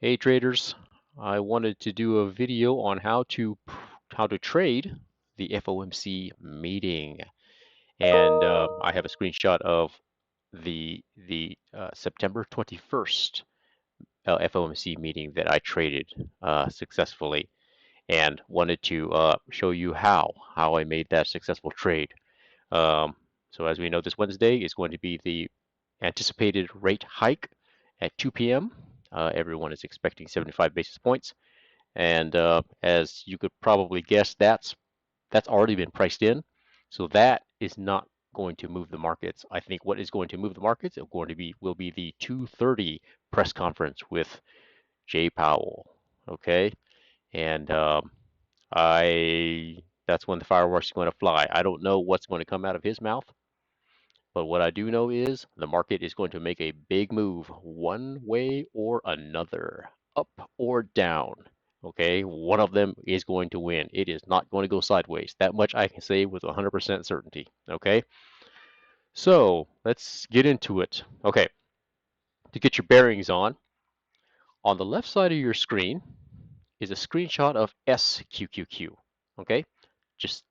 Hey traders, I wanted to do a video on how to trade the FOMC meeting, and I have a screenshot of the September 21st FOMC meeting that I traded successfully, and wanted to show you how I made that successful trade. Um, so as we know, this Wednesday is going to be the anticipated rate hike at 2 p.m. Everyone is expecting 75 basis points. And as you could probably guess, that's already been priced in. So that is not going to move the markets. I think what is going to move the markets will be the 2:30 press conference with Jay Powell. Okay, and I that's when the fireworks are going to fly. I don't know what's going to come out of his mouth, but what I do know is the market is going to make a big move one way or another, up or down. Okay, one of them is going to win. It is not going to go sideways. That much I can say with 100% certainty. Okay, so let's get into it. Okay, to get your bearings on the left side of your screen is a screenshot of SQQQ. Okay, just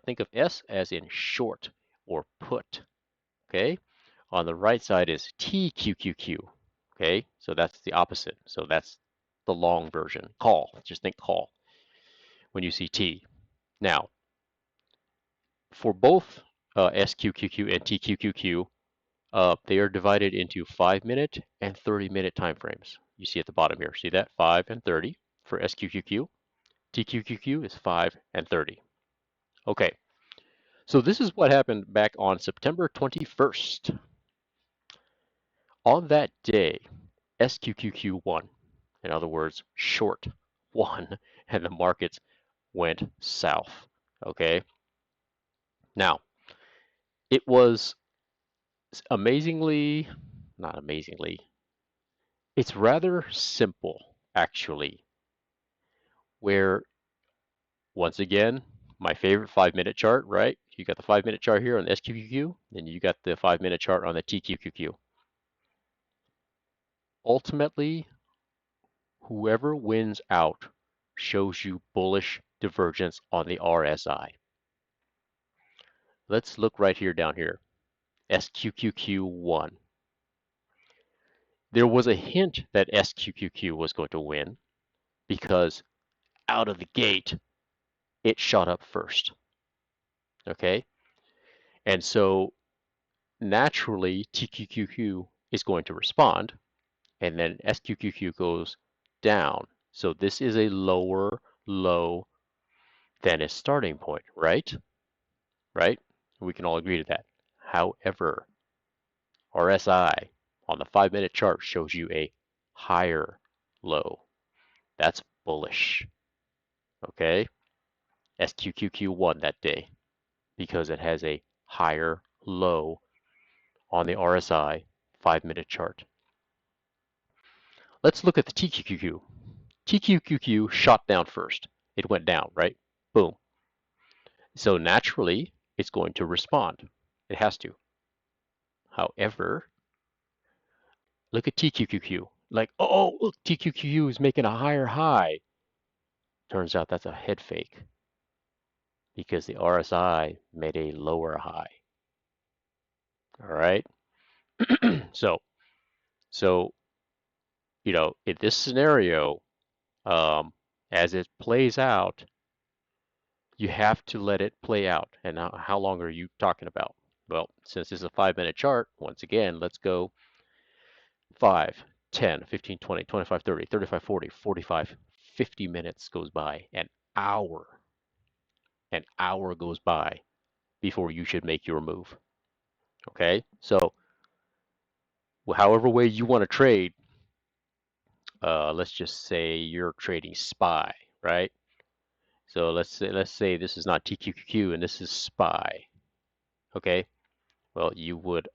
think of S as in short or put. Okay, on the right side is TQQQ. Okay, so that's the opposite. So that's the long version. Call. Just think call when you see T. Now, for both SQQQ and TQQQ, they are divided into 5-minute and 30-minute time frames. You see at the bottom here. See that? 5 and 30 for SQQQ. TQQQ is 5 and 30. Okay, so this is what happened back on September 21st. On that day, SQQQ won. In other words, short won, and the markets went south. Okay. Now, it was amazingly, not amazingly, it's rather simple, actually, where once again, my favorite 5-minute chart, right? You got the 5-minute chart here on the SQQQ, and you got the 5-minute chart on the TQQQ. Ultimately, whoever wins out shows you bullish divergence on the RSI. Let's look right here down here. SQQQ1. There was a hint that SQQQ was going to win because out of the gate, it shot up first. Okay? And so naturally, TQQQ is going to respond, and then SQQQ goes down. So this is a lower low than its starting point, right? Right? We can all agree to that. However, RSI on the 5-minute chart shows you a higher low. That's bullish. Okay? SQQQ won that day because it has a higher low on the RSI 5-minute chart. Let's look at the TQQQ. TQQQ shot down first. It went down, right? Boom. So naturally, it's going to respond. It has to. However, look at TQQQ. Like, oh, look, TQQQ is making a higher high. Turns out that's a head fake because the RSI made a lower high. All right. so, so in this scenario, as it plays out, you have to let it play out. And how long are you talking about? Well, since this is a 5-minute chart, once again, let's go 5, 10, 15, 20, 25, 30, 35, 40, 45, 50 minutes goes by. Hour, an hour goes by before you should make your move. Okay? So, however way you want to trade, let's just say you're trading SPY, right? So let's say this is not TQQQ and this is SPY. Okay? Well, you would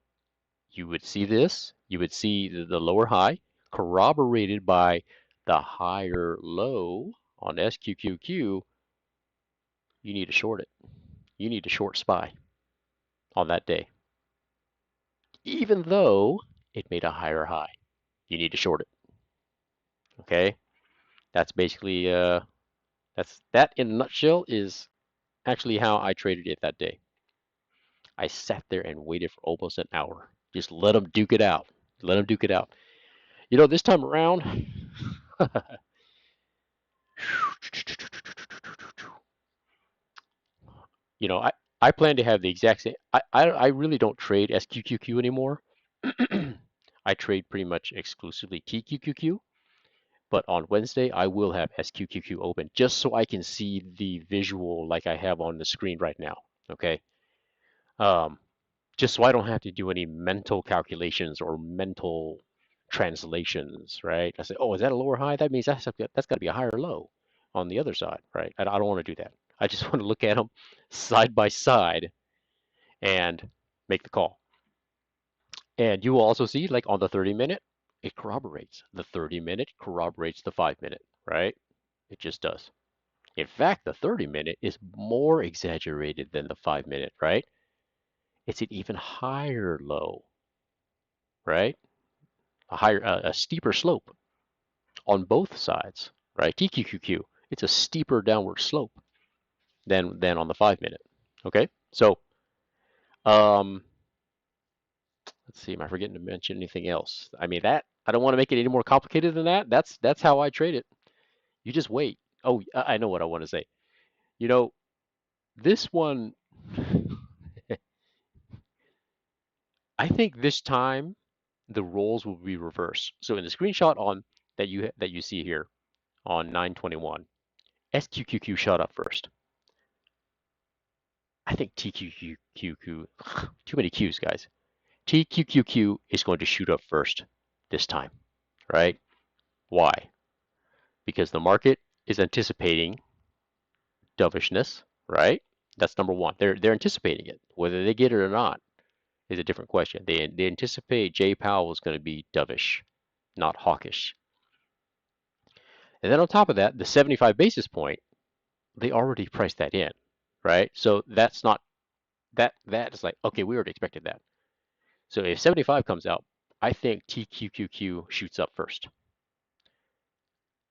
see this, you would see the lower high corroborated by the higher low on SQQQ. You need to short it. You need to short SPY on that day. Even though it made a higher high, you need to short it. Okay, that's basically that in a nutshell is actually how I traded it that day. I sat there and waited for almost an hour. Just let them duke it out. Let them duke it out. You know, this time around, you know, I plan to have the exact same. I really don't trade SQQQ anymore. I trade pretty much exclusively TQQQ. But on Wednesday, I will have SQQQ open just so I can see the visual like I have on the screen right now. Okay. Um, just so I don't have to do any mental calculations or mental translations, right? I say, oh, is that a lower high? That means that's got to be a higher low on the other side, right? I don't want to do that. I just want to look at them side by side and make the call. And you will also see, like on the 30-minute, it corroborates. The 30-minute corroborates the 5-minute, right? It just does. In fact, the 30-minute is more exaggerated than the 5-minute, right? It's an even higher low, right? A steeper slope on both sides, right? TQQQ, it's a steeper downward slope than on the 5-minute. Okay, so um, let's see. Am I forgetting to mention anything else? I mean that I don't want to make it any more complicated than that. That's how I trade it. You just wait. Oh, I know what I want to say. You know, this one, I think this time the roles will be reversed. So in the screenshot on that you see here on 921, SQQQ shot up first. I think TQQQ, too many Qs, guys. TQQQ is going to shoot up first this time, right? Why? Because the market is anticipating dovishness, right? That's number one. They're anticipating it. Whether they get it or not is a different question. They anticipate Jay Powell is going to be dovish, not hawkish. And then on top of that, the 75 basis point, they already priced that in, right? So that's not that is like, okay, we already expected that. So if 75 comes out, I think TQQQ shoots up first.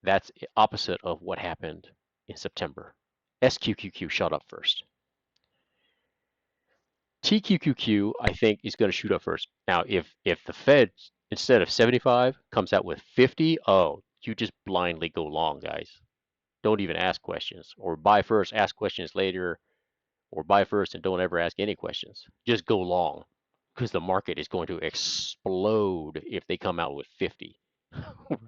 That's opposite of what happened in September. SQQQ shot up first. TQQQ, I think, is going to shoot up first. Now, if the Fed instead of 75 comes out with 50, oh, you just blindly go long, guys. Don't even ask questions, or buy first, ask questions later, or buy first and don't ever ask any questions. Just go long, because the market is going to explode if they come out with 50,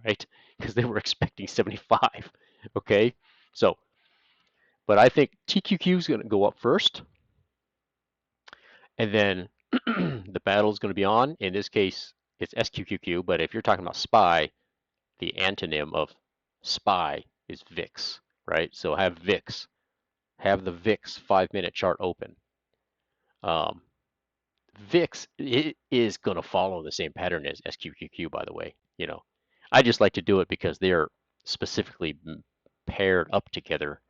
right? Because they were expecting 75. Okay, so but I think TQQ is going to go up first, and then the battle is going to be on. In this case, it's SQQQ, but if you're talking about SPY, the antonym of SPY is VIX, right? So have VIX, have the VIX 5-minute chart open. Um, VIX is going to follow the same pattern as SQQQ, by the way. You know, I just like to do it because they're specifically paired up together.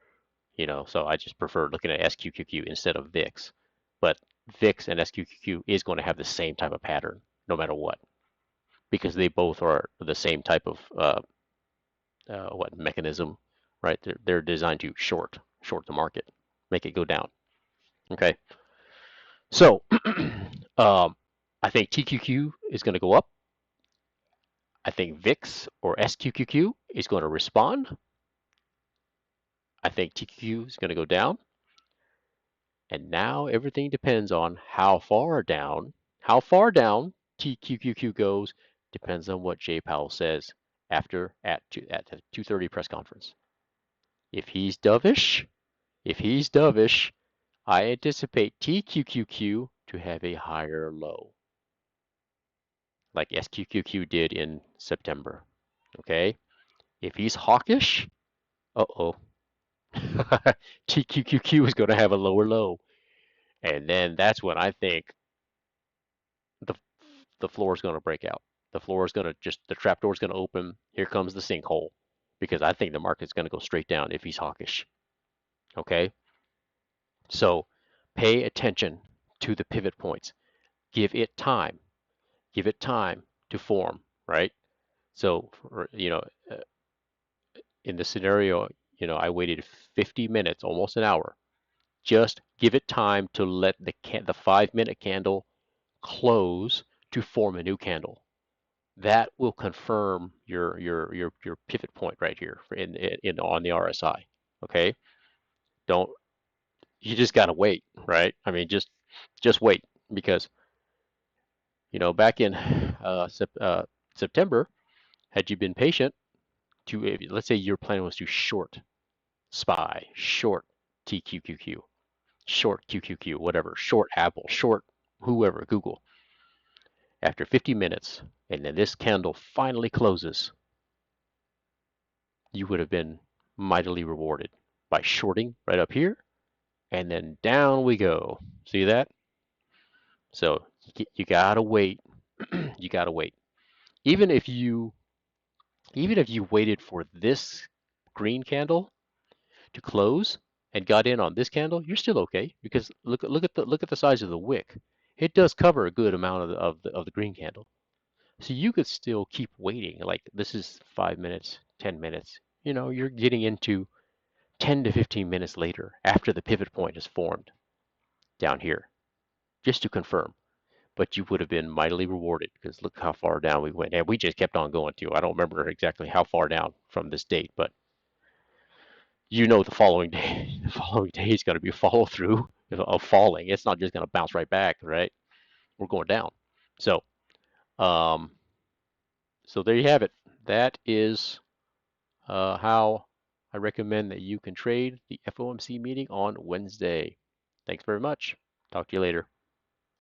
You know, so I just prefer looking at SQQQ instead of VIX. But VIX and SQQQ is going to have the same type of pattern no matter what, because they both are the same type of what mechanism, right? They're designed to short the market, make it go down. Okay, so I think TQQ is going to go up. I think VIX or SQQQ is going to respond. I think TQQ is going to go down. And now everything depends on how far down TQQQ goes depends on what Jay Powell says at the 2:30 press conference. If he's dovish, I anticipate TQQQ to have a higher low, like SQQQ did in September. Okay? If he's hawkish, uh-oh. TQQQ is going to have a lower low. And then that's when I think the the floor is going to break out. The floor is going to the trap door is going to open. Here comes the sinkhole, because I think the market's going to go straight down if he's hawkish. Okay, so pay attention to the pivot points. Give it time. Give it time to form. Right. So you know, in this scenario, I waited 50 minutes, almost an hour. Just give it time to let the 5 minute candle close to form a new candle. That will confirm your pivot point right here in on the RSI. Okay, don't you just gotta wait, right? I mean, just wait because back in September, had you been patient let's say your plan was to short SPY, short TQQQ, short QQQ, whatever, short Apple, short whoever, Google, after 50 minutes, and then this candle finally closes, you would have been mightily rewarded by shorting right up here, and then down we go. See that? So you gotta wait. You gotta wait. Even if you even if you waited for this green candle to close and got in on this candle, you're still okay because look at the size of the wick. It does cover a good amount of the green candle. So you could still keep waiting. Like this is 5 minutes, 10 minutes. You're getting into 10 to 15 minutes later after the pivot point is formed down here, just to confirm. But you would have been mightily rewarded because look how far down we went. And we just kept on going too. I don't remember exactly how far down from this date, but the following day, the following day is going to be a follow through of falling. It's not just going to bounce right back, right? We're going down. So, um, so there you have it. That is how I recommend that you can trade the FOMC meeting on Wednesday. Thanks very much. Talk to you later.